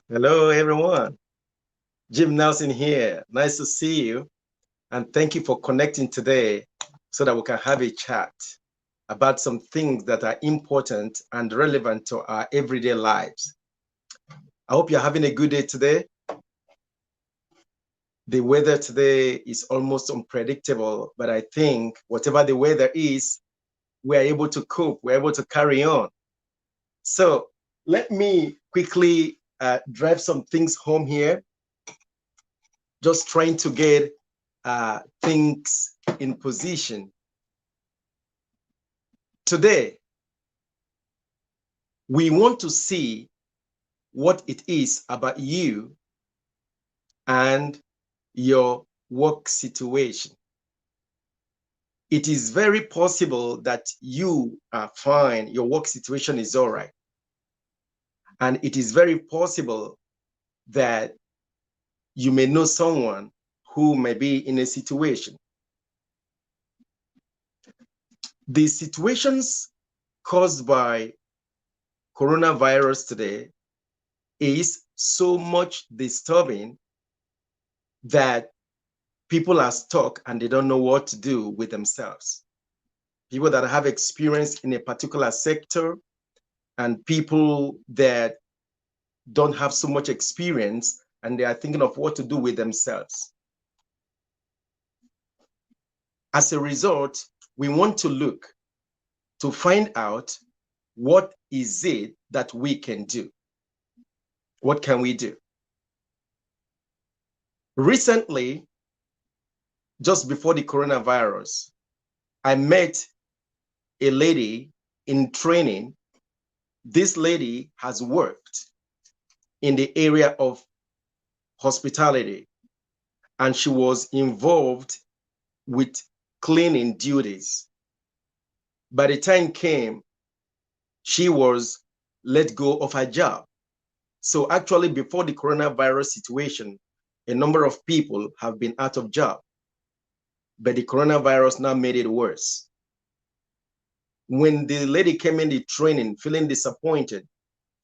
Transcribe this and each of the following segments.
Hello, everyone. Jim Nelson here. Nice to see you. And thank you for connecting today so that we can have a chat about some things that are important and relevant to our everyday lives. I hope you're having a good day today. The weather today is almost unpredictable, but I think whatever the weather is, we are able to cope, we're able to carry on. So let me quickly drive some things home here, just trying to get things in position. Today, we want to see what it is about you and your work situation. It is very possible that you are fine, your work situation is all right. And it is very possible that you may know someone who may be in a situation. The situations caused by coronavirus today is so much disturbing that people are stuck and they don't know what to do with themselves. People that have experience in a particular sector and people that don't have so much experience and they are thinking of what to do with themselves. As a result, we want to look to find out what is it that we can do. What can we do? Recently, just before the coronavirus, I met a lady in training. This lady has worked in the area of hospitality, and she was involved with cleaning duties. By the time came, she was let go of her job. So actually, before the coronavirus situation, a number of people have been out of job, but the coronavirus now made it worse. When the lady came in the training feeling disappointed,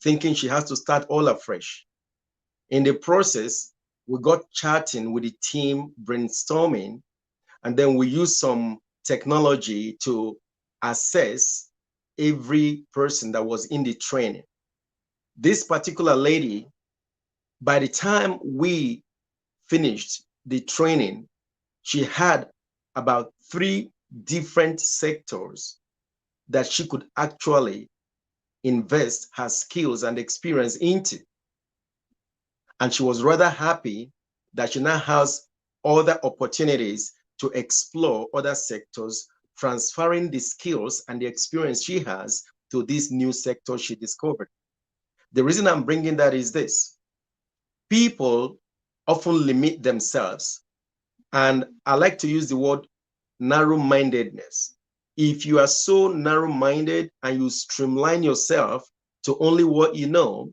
thinking she has to start all afresh, in the process, we got chatting with the team, brainstorming, and then we used some technology to assess every person that was in the training. This particular lady, by the time we finished the training, she had about 3 different sectors that she could actually invest her skills and experience into. And she was rather happy that she now has other opportunities to explore other sectors, transferring the skills and the experience she has to this new sector she discovered. The reason I'm bringing that is this. People often limit themselves, and I like to use the word narrow-mindedness. If you are so narrow-minded and you streamline yourself to only what you know,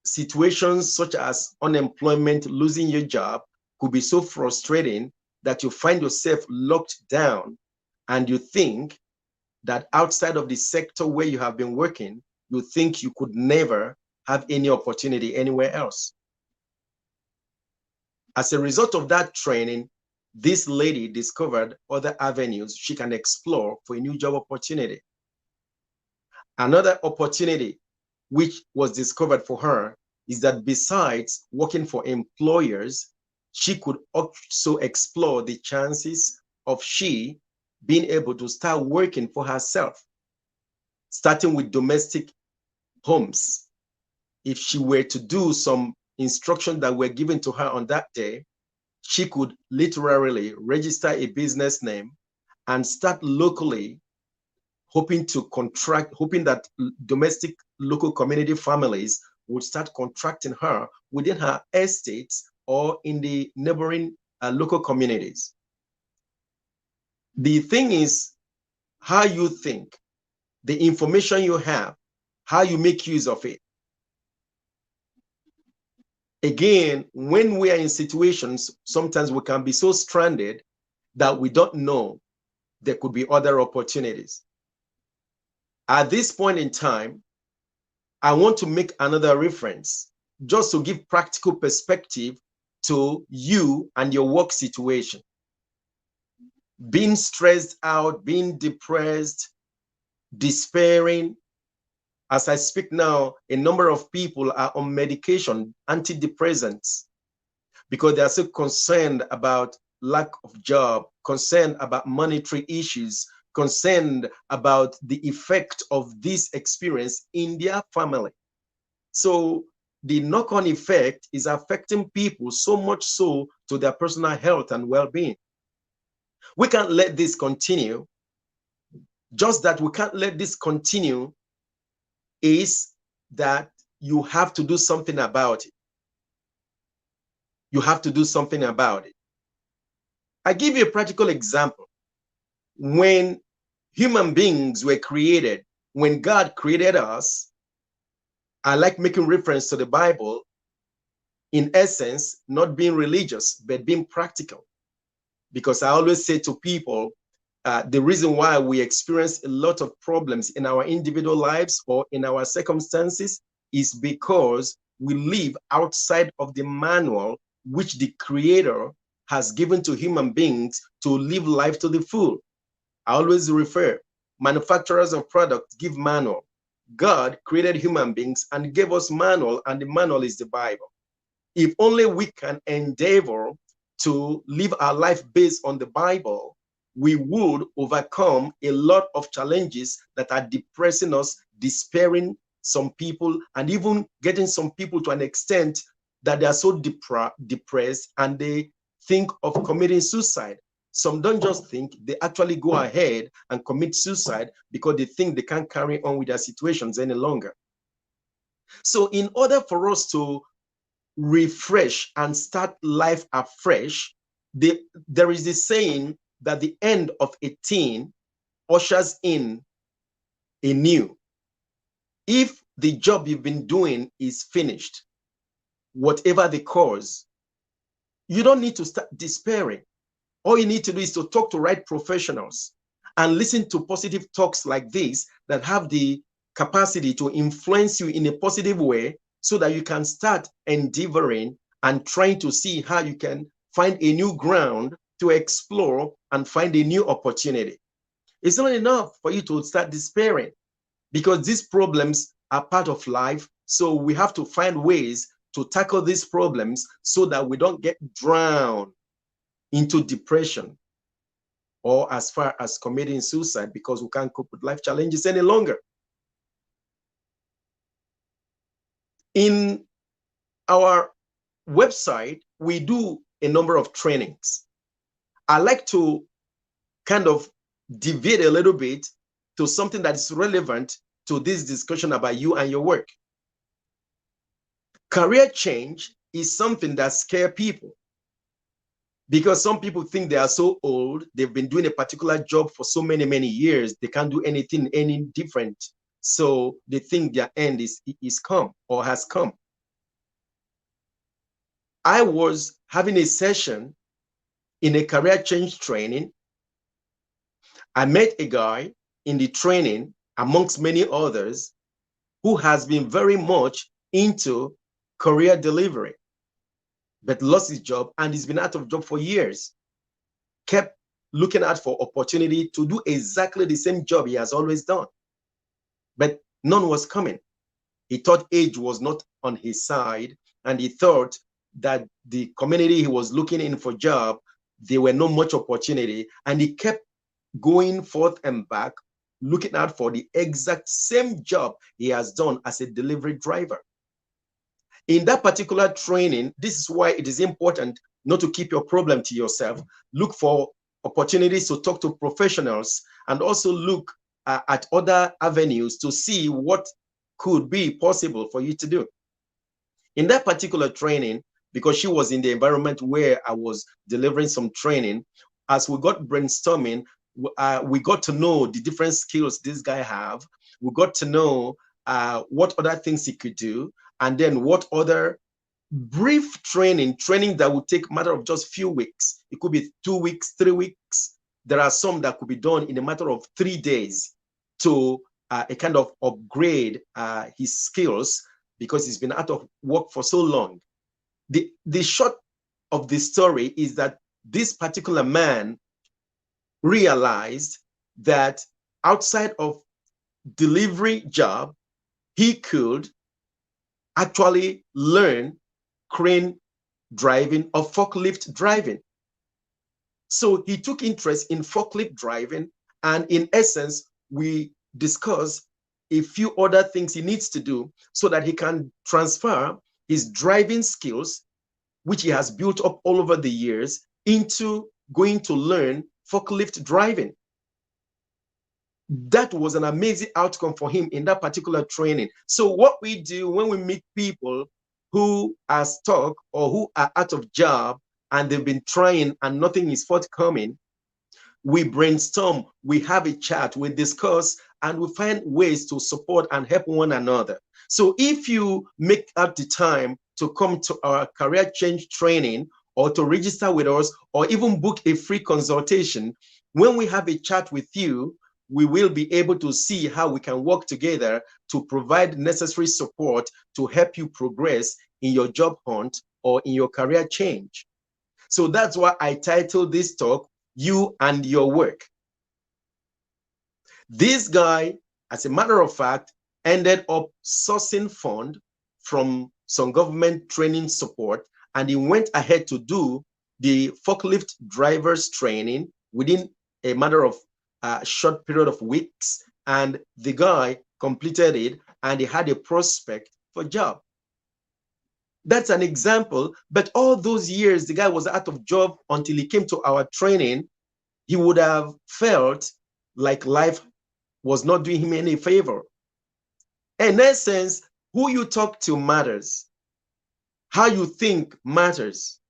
situations such as unemployment, losing your job could be so frustrating that you find yourself locked down and you think that outside of the sector where you have been working, you think you could never have any opportunity anywhere else. As a result of that training, this lady discovered other avenues she can explore for a new job opportunity. Another opportunity which was discovered for her is that besides working for employers, she could also explore the chances of she being able to start working for herself, starting with domestic homes. If she were to do some instructions that were given to her on that day, she could literally register a business name and start locally, hoping that domestic local community families would start contracting her within her estates or in the neighboring local communities. The thing is how you think, the information you have, how you make use of it. Again, when we are in situations, sometimes we can be so stranded that we don't know there could be other opportunities. At this point in time, I want to make another reference just to give practical perspective to you and your work situation. Being stressed out, being depressed, despairing. As I speak now, a number of people are on medication, antidepressants, because they are so concerned about lack of job, concerned about monetary issues, concerned about the effect of this experience in their family. So the knock-on effect is affecting people so much so to their personal health and well-being. We can't let this continue. Just that we can't let this continue is that you have to do something about it. You have to do something about it. I give you a practical example. When human beings were created, when God created us, I like making reference to the Bible, in essence, not being religious, but being practical. Because I always say to people, the reason why we experience a lot of problems in our individual lives or in our circumstances is because we live outside of the manual which the Creator has given to human beings to live life to the full. I always refer, manufacturers of products give manual. God created human beings and gave us manual, and the manual is the Bible. If only we can endeavor to live our life based on the Bible, we would overcome a lot of challenges that are depressing us, despairing some people, and even getting some people to an extent that they are so depressed and they think of committing suicide. Some don't just think, they actually go ahead and commit suicide because they think they can't carry on with their situations any longer. So in order for us to refresh and start life afresh, there is this saying that the end of a teen ushers in a new. If the job you've been doing is finished, whatever the cause, you don't need to start despairing. All you need to do is to talk to right professionals and listen to positive talks like this that have the capacity to influence you in a positive way so that you can start endeavoring and trying to see how you can find a new ground to explore and find a new opportunity. It's not enough for you to start despairing because these problems are part of life. So we have to find ways to tackle these problems so that we don't get drowned into depression or as far as committing suicide because we can't cope with life challenges any longer. In our website, we do a number of trainings. I like to kind of deviate a little bit to something that is relevant to this discussion about you and your work. Career change is something that scares people because some people think they are so old, they've been doing a particular job for so many, many years, they can't do anything any different. So they think their end is come or has come. I was having a session in a career change training. I met a guy in the training, amongst many others, who has been very much into career delivery, but lost his job and he's been out of job for years. Kept looking out for opportunity to do exactly the same job he has always done, but none was coming. He thought age was not on his side, and he thought that the community he was looking in for job, there were not much opportunity, and he kept going forth and back, looking out for the exact same job he has done as a delivery driver. In that particular training, this is why it is important not to keep your problem to yourself. Look for opportunities to talk to professionals and also look at other avenues to see what could be possible for you to do. In that particular training, because she was in the environment where I was delivering some training, as we got brainstorming, we got to know the different skills this guy have. We got to know what other things he could do, and then what other brief training that will take a matter of just few weeks. It could be 2 weeks, 3 weeks. There are some that could be done in a matter of 3 days to a kind of upgrade his skills because he's been out of work for so long. The short of the story is that this particular man realized that outside of delivery job, he could actually learn crane driving or forklift driving. So he took interest in forklift driving, and in essence, we discussed a few other things he needs to do so that he can transfer his driving skills, which he has built up all over the years, into going to learn forklift driving. That was an amazing outcome for him in that particular training. So what we do when we meet people who are stuck or who are out of job and they've been trying and nothing is forthcoming, we brainstorm, we have a chat, we discuss, and we find ways to support and help one another. So if you make out the time to come to our career change training or to register with us or even book a free consultation, when we have a chat with you, we will be able to see how we can work together to provide necessary support to help you progress in your job hunt or in your career change. So that's why I titled this talk, You and Your Work. This guy, as a matter of fact, ended up sourcing fund from some government training support, and he went ahead to do the forklift drivers training within a matter of a short period of weeks, and the guy completed it and he had a prospect for job. That's an example, but all those years the guy was out of job until he came to our training. He would have felt like life was not doing him any favor. In essence, who you talk to matters. How you think matters.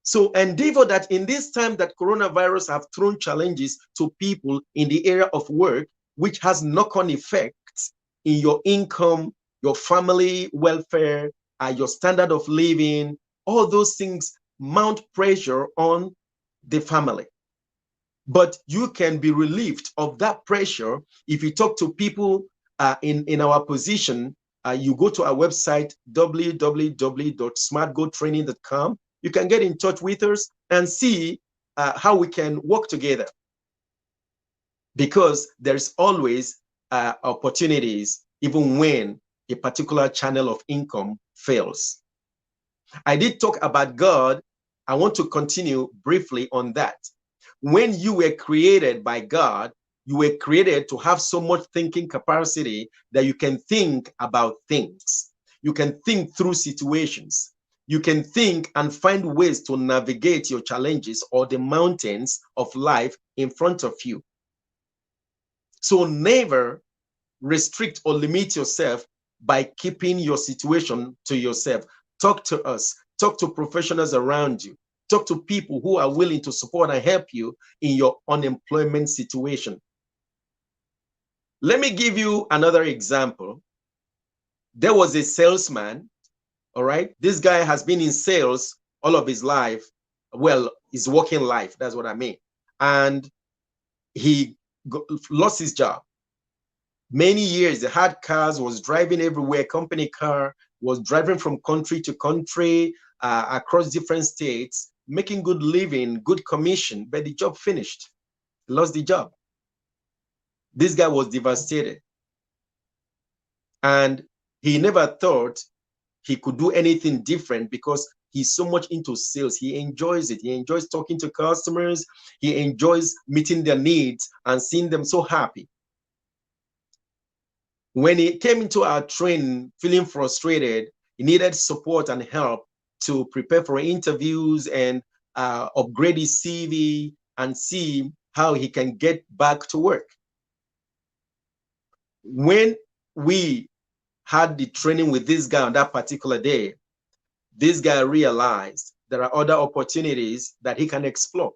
So endeavor that in this time that coronavirus have thrown challenges to people in the area of work, which has knock-on effects in your income, your family welfare, your standard of living, all those things mount pressure on the family. But you can be relieved of that pressure if you talk to people in our position. You go to our website, www.smartgotraining.com. You can get in touch with us and see how we can work together. Because there's always opportunities, even when a particular channel of income fails. I did talk about God. I want to continue briefly on that. When you were created by God, you were created to have so much thinking capacity that you can think about things. You can think through situations. You can think and find ways to navigate your challenges or the mountains of life in front of you. So never restrict or limit yourself by keeping your situation to yourself. Talk to us. Talk to professionals around you. Talk to people who are willing to support and help you in your unemployment situation. Let me give you another example. There was a salesman, all right? This guy has been in sales all of his life. Well, his working life, that's what I mean. And he lost his job. Many years, he had cars, was driving everywhere, company car, was driving from country to country, across different states, making good living, good commission, but the job finished. He lost the job. This guy was devastated. And he never thought he could do anything different because he's so much into sales. He enjoys it. He enjoys talking to customers. He enjoys meeting their needs and seeing them so happy. When he came into our training feeling frustrated, he needed support and help to prepare for interviews and upgrade his CV and see how he can get back to work. When we had the training with this guy on that particular day, this guy realized there are other opportunities that he can explore.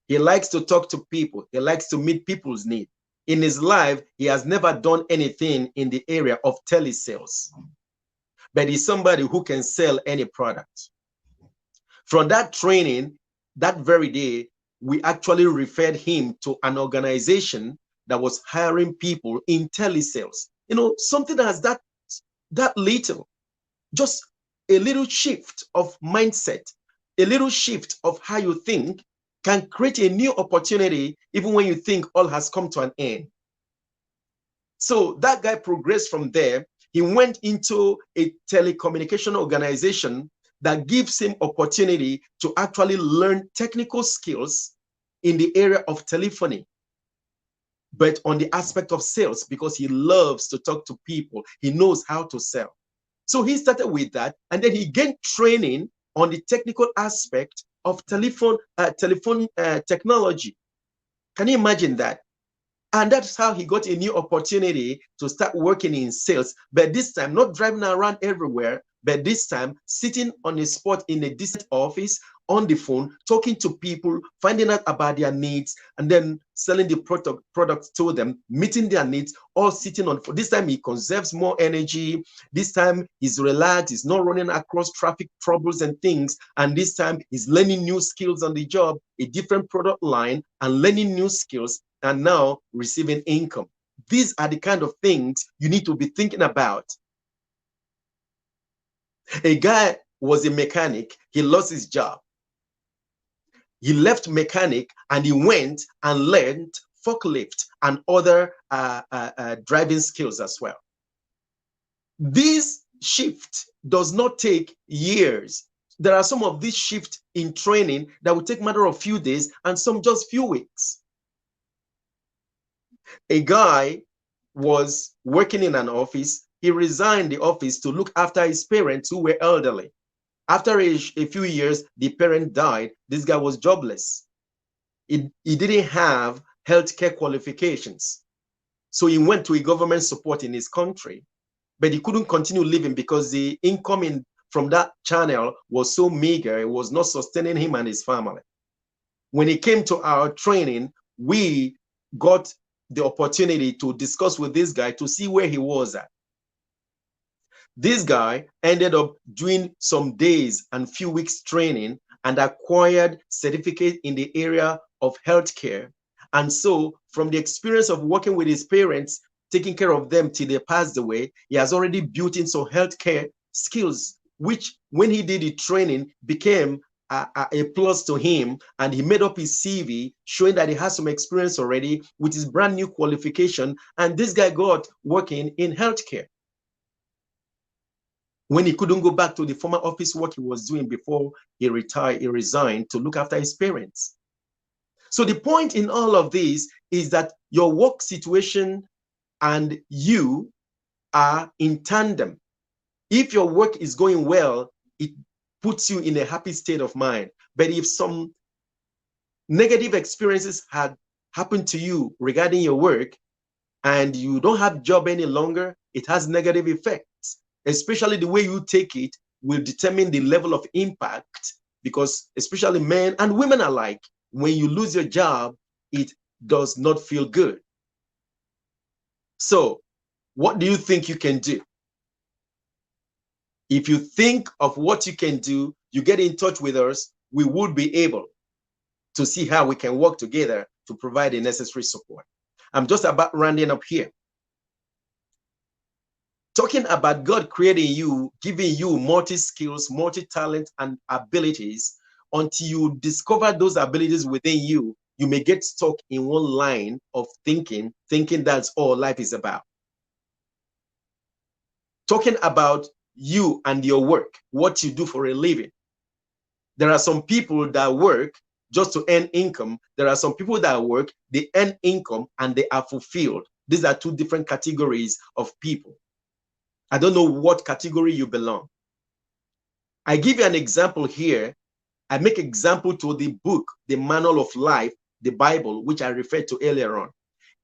He likes to talk to people. He likes to meet people's needs. In his life, he has never done anything in the area of telesales. but he's somebody who can sell any product. From that training, that very day, we actually referred him to an organization that was hiring people in telesales. Something that has that little, just a little shift of mindset, a little shift of how you think can create a new opportunity even when you think all has come to an end. So that guy progressed from there. He went into a telecommunication organization that gives him opportunity to actually learn technical skills in the area of telephony, but on the aspect of sales, because he loves to talk to people. He knows how to sell. So he started with that, and then he gained training on the technical aspect of telephone technology. Can you imagine that? And that's how he got a new opportunity to start working in sales. But this time, not driving around everywhere, but this time sitting on a spot in a distant office on the phone, talking to people, finding out about their needs, and then selling the product to them, meeting their needs, all sitting on. This time he conserves more energy. This time he's relaxed. He's not running across traffic troubles and things. And this time he's learning new skills on the job, a different product line, and learning new skills, and now receiving income. These are the kind of things you need to be thinking about. A guy was a mechanic. He lost his job. He left mechanic and he went and learned forklift and other driving skills as well. This shift does not take years. There are some of these shifts in training that will take a matter of few days and some just few weeks. A guy was working in an office. He resigned the office to look after his parents who were elderly. After a few years, the parent died. This guy was jobless. He didn't have healthcare qualifications. So he went to a government support in his country, but he couldn't continue living because the income from that channel was so meager. It was not sustaining him and his family. When he came to our training, we got the opportunity to discuss with this guy to see where he was at. This guy ended up doing some days and few weeks training and acquired certificate in the area of healthcare. And so from the experience of working with his parents, taking care of them till they passed away, he has already built in some healthcare skills, which when he did the training became a plus to him, and he made up his CV showing that he has some experience already with his brand new qualification. And this guy got working in healthcare when he couldn't go back to the former office work he was doing before he retired. He resigned to look after his parents. So the point in all of this is that your work situation and you are in tandem. If your work is going well, it puts you in a happy state of mind. But if some negative experiences had happened to you regarding your work and you don't have a job any longer, it has negative effects. Especially the way you take it will determine the level of impact, because especially men and women alike, when you lose your job, it does not feel good. So what do you think you can do? If you think of what you can do, you get in touch with us, we would be able to see how we can work together to provide the necessary support. I'm just about rounding up here. Talking about God creating you, giving you multi-skills, multi-talent, and abilities. Until you discover those abilities within you, you may get stuck in one line of thinking that's all life is about. Talking about you and your work, what you do for a living. There are some people that work just to earn income. There are some people that work, they earn income, and they are fulfilled. These are two different categories of people. I don't know what category you belong. I give you an example here. I make example to the book, the Manual of Life, the Bible, which I referred to earlier on.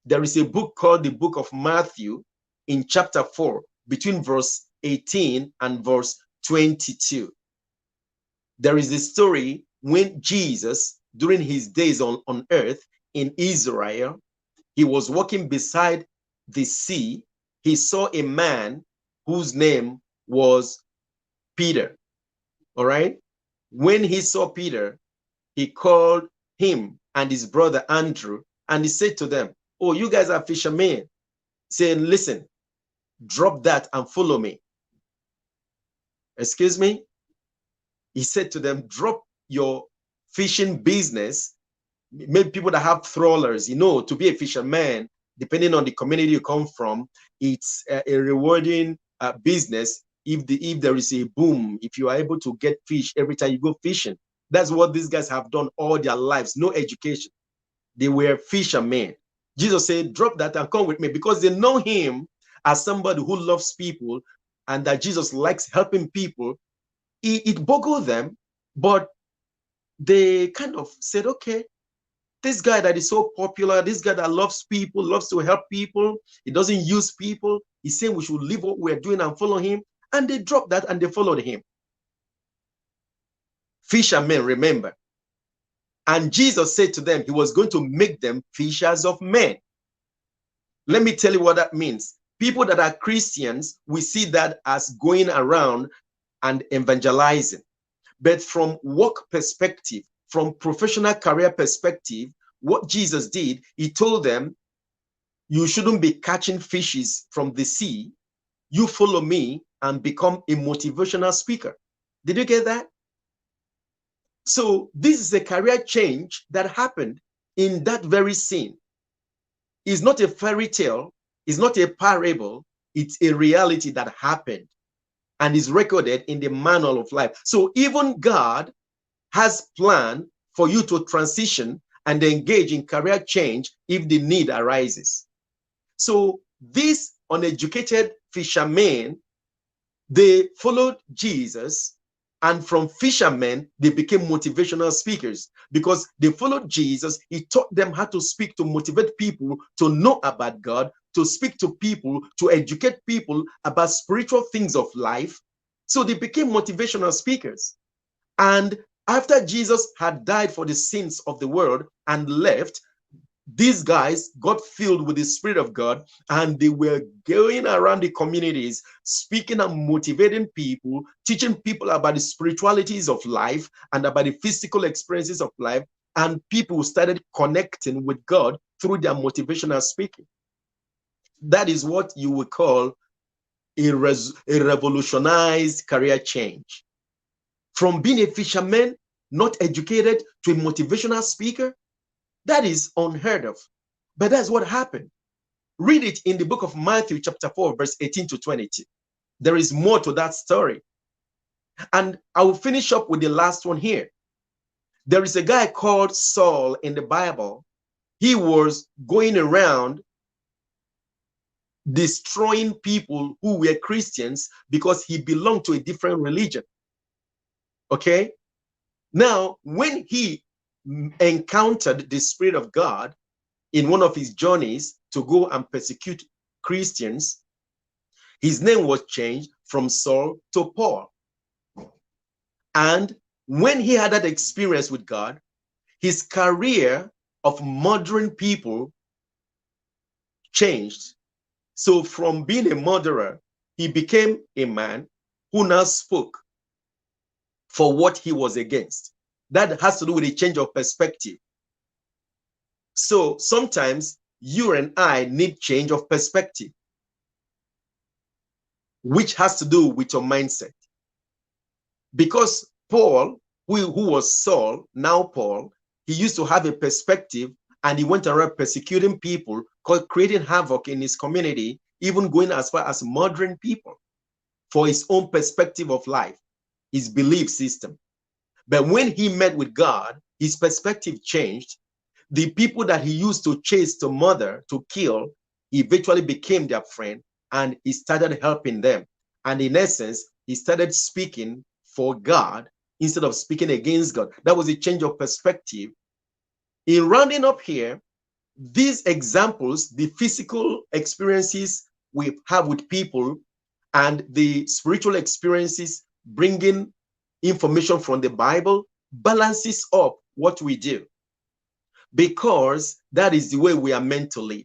There is a book called the Book of Matthew in chapter 4, between verse 18 and verse 22. There is a story when Jesus, during his days on earth in Israel, he was walking beside the sea. He saw a man whose name was Peter. All right. When he saw Peter, he called him and his brother Andrew, and he said to them, "Oh, you guys are fishermen." Saying, "Listen, drop that and follow me." Excuse me? He said to them, "Drop your fishing business." Maybe people that have trawlers, to be a fisherman, depending on the community you come from, it's a rewarding business if there is a boom, if you are able to get fish every time you go fishing. That's what these guys have done all their lives. No education. They were fishermen. Jesus said, "Drop that and come with me," because they know him as somebody who loves people and that Jesus likes helping people. It boggled them, but they kind of said, "Okay, this guy that is so popular, this guy that loves people, loves to help people, he doesn't use people. He's saying we should leave what we're doing and follow him." And they dropped that and they followed him. Fishermen, remember. And Jesus said to them, he was going to make them fishers of men. Let me tell you what that means. People that are Christians, we see that as going around and evangelizing. But from work perspective, from professional career perspective, what Jesus did, he told them, you shouldn't be catching fishes from the sea. You follow me and become a motivational speaker. Did you get that? So this is a career change that happened in that very scene. It's not a fairy tale. It's not a parable. It's a reality that happened and is recorded in the manual of life. So even God has planned for you to transition and engage in career change if the need arises. So these uneducated fishermen, they followed Jesus, and from fishermen, they became motivational speakers because they followed Jesus. He taught them how to speak, to motivate people to know about God, to speak to people, to educate people about spiritual things of life. So they became motivational speakers. And after Jesus had died for the sins of the world and left, these guys got filled with the Spirit of God, and they were going around the communities, speaking and motivating people, teaching people about the spiritualities of life and about the physical experiences of life. And people started connecting with God through their motivational speaking. That is what you would call a revolutionized career change. From being a fisherman, not educated, to a motivational speaker, that is unheard of. But that's what happened. Read it in the book of Matthew, chapter 4, verse 18 to 22. There is more to that story. And I will finish up with the last one here. There is a guy called Saul in the Bible. He was going around destroying people who were Christians because he belonged to a different religion. Okay? Now, when he encountered the Spirit of God in one of his journeys to go and persecute Christians, his name was changed from Saul to Paul. And when he had that experience with God, his career of murdering people changed. So from being a murderer, he became a man who now spoke for what he was against. That has to do with a change of perspective. So sometimes you and I need change of perspective, which has to do with your mindset. Because Paul, who was Saul, now Paul, he used to have a perspective, and he went around persecuting people, creating havoc in his community, even going as far as murdering people for his own perspective of life, his belief system. But when he met with God, his perspective changed. The people that he used to chase, to murder, to kill, he eventually became their friend, and he started helping them. And in essence, he started speaking for God instead of speaking against God. That was a change of perspective. In rounding up here, these examples, the physical experiences we have with people and the spiritual experiences bringing information from the Bible, balances up what we do, because that is the way we are meant to live.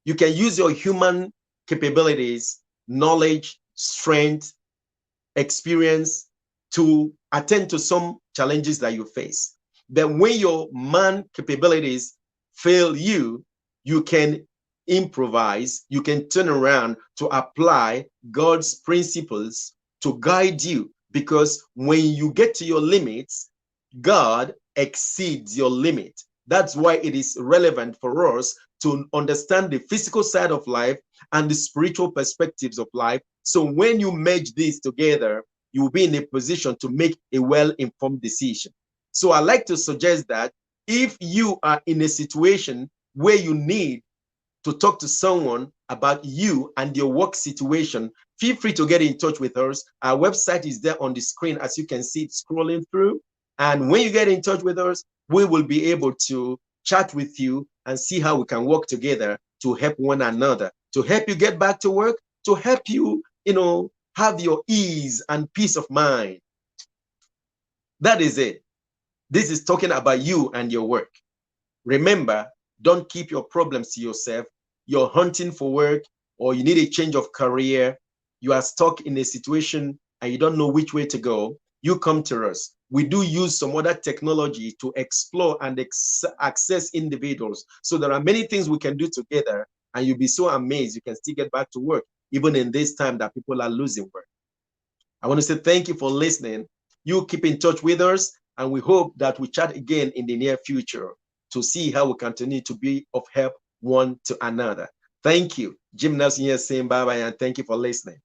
You can use your human capabilities, knowledge, strength, experience, to attend to some challenges that you face. Then when your man capabilities fail you, you can improvise, you can turn around to apply God's principles to guide you. Because when you get to your limits, God exceeds your limit. That's why it is relevant for us to understand the physical side of life and the spiritual perspectives of life. So when you merge these together, you will be in a position to make a well-informed decision. So I like to suggest that if you are in a situation where you need to talk to someone about you and your work situation, feel free to get in touch with us. Our website is there on the screen, as you can see it scrolling through. And when you get in touch with us, we will be able to chat with you and see how we can work together to help one another, to help you get back to work, to help you, have your ease and peace of mind. That is it. This is talking about you and your work. Remember, don't keep your problems to yourself. You're hunting for work, or you need a change of career. You are stuck in a situation and you don't know which way to go. You come to us. We do use some other technology to explore and access individuals. So there are many things we can do together, and you'll be so amazed you can still get back to work, even in this time that people are losing work. I want to say thank you for listening. You keep in touch with us, and we hope that we chat again in the near future to see how we continue to be of help one to another. Thank you. Jim Nelson here saying bye-bye, and thank you for listening.